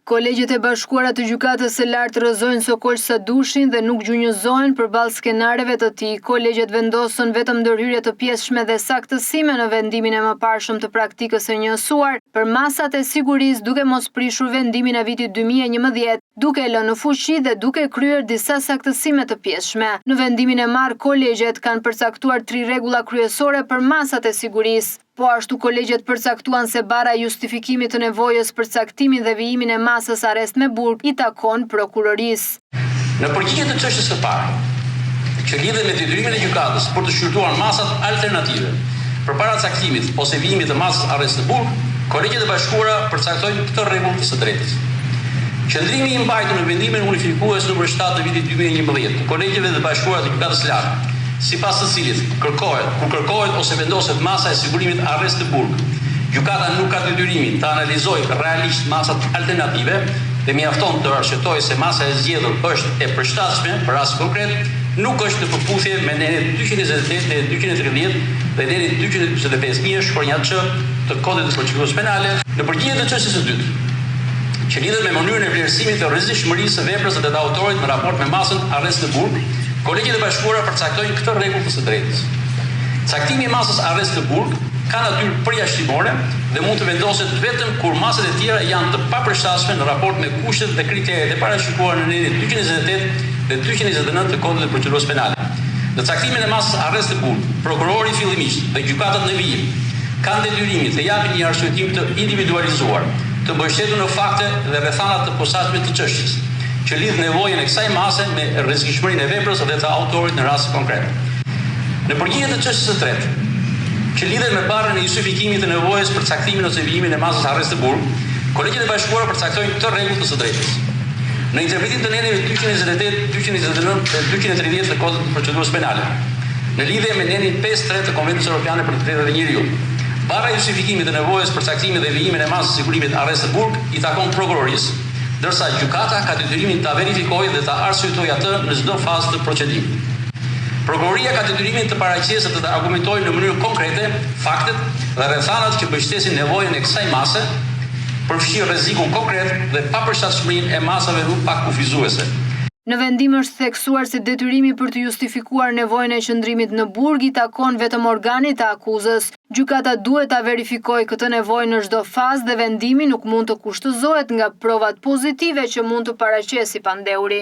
Kolegjet e bashkuara të gjykatës së lartë rrëzojnë Sokol Sadushin dhe nuk gjunjëzohen përballë skenareve të tij. Kolegjet vendosën vetëm ndërhyrje të pjesshme dhe saktësime në vendimin e mëparshëm të praktikës së njësuar për masat e sigurisë, duke mos prishur vendimin e vitit 2011, duke lënë në fuqi dhe duke kryer disa saktësime të pjesshme. Në vendimin e marrë, kolegjet kanë përcaktuar 3 rregulla kryesore për masat e sigurisë. Po ashtu kolegjet përcaktuan se bara e justifikimit të nevojës për caktimin dhe vijimin e masës arrest me burg i takon prokurorisë. Në përgjigje të çështjes së parë, që lidhet me detyrimin e gjykatës për të shqyrtuar masat alternative përpara caktimit ose vijimit të masës arrest në burg, kolegjet e bashkuara përcaktojnë këtë rregull të së drejtës. Qëndrimi i mbajtur në vendimin unifikues nr. 7 të vitit 2011 të kolegjeve të bashkuara të gjykatës së lartë, sipas të cilit kërkohet ose vendoset masa e sigurimit arrest të burg, gjykata nuk ka detyrimin të analizojë realisht masat alternative dhe mjafton të arsyetojë se masa e zgjedhur është e përshtatshme për rast konkret, nuk është në përputhje me nenit 228 dhe 230 dhe nenit 245 shkronja Ç të Kodit të Procedurës Penale. Në përgjigje të çështjes së dytë, që lidhet me mënyrën e vlerësimit të rrezikshmërisë së veprës së autorit në raport me masën arrest të burg, kolegjet e bashkuara përcaktojnë këtë rregull të së drejtës. Caktimi i masës arrest të burg ka natyrë përjashtimore dhe mund të vendoset vetëm kur masat e tjera janë të papërshtatshme në raport me kushtet dhe kriteret e parashikuar në nenit 228 dhe 229 të Kodit të Procedurës Penale. Në caktimin e masës arrest të burg, prokurori fillimisht dhe gjykatat në vijim kanë detyrimin të japin një arsyetim të individualizuar, të mbështetur në fakte dhe rrethanat të posaçme të çështjes, që lidh nevojën e kësaj mase me rrezikshmërinë e veprës dhe të autorit në rast konkret. Në përgjigje të çështjes së tretë, që lidhet me barrën e justifikimit të nevojës për caktimin ose vijimin e masës arrest të burg, kolegjet e bashkuara përcaktojnë këtë rregull të së drejtës. Në interpretim të neneve 228, 229 dhe 230 të Kodit të Procedurës Penale, në lidhje me nenin 5.3 të Konvencijës Europiane për të Drejtat e Njeriut, barra e justifikimit të nevojës për caktimin dhe vijimin e masës sigurimit arrest të burg i takon prokurorisë, ndërsa gjykata ka detyrimin ta verifikojë dhe ta arsyetojë atë në çdo fazë të procedimit. Prokuroria ka detyrimin të paraqesë dhe të argumentojë në mënyrë konkrete faktet dhe rrethanat që mbështesin nevojën e kësaj mase, përfshi rrezikun konkret dhe papërshtatshmërinë e masave pak kufizuese. Në vendim është theksuar se detyrimi për të justifikuar nevojën e qëndrimit në burg i takon vetëm organit të akuzës. Gjykata duhet ta verifikojë këtë nevojë në çdo fazë dhe vendimi nuk mund të kushtëzohet nga provat pozitive që mund të paraqesë i pandeuri.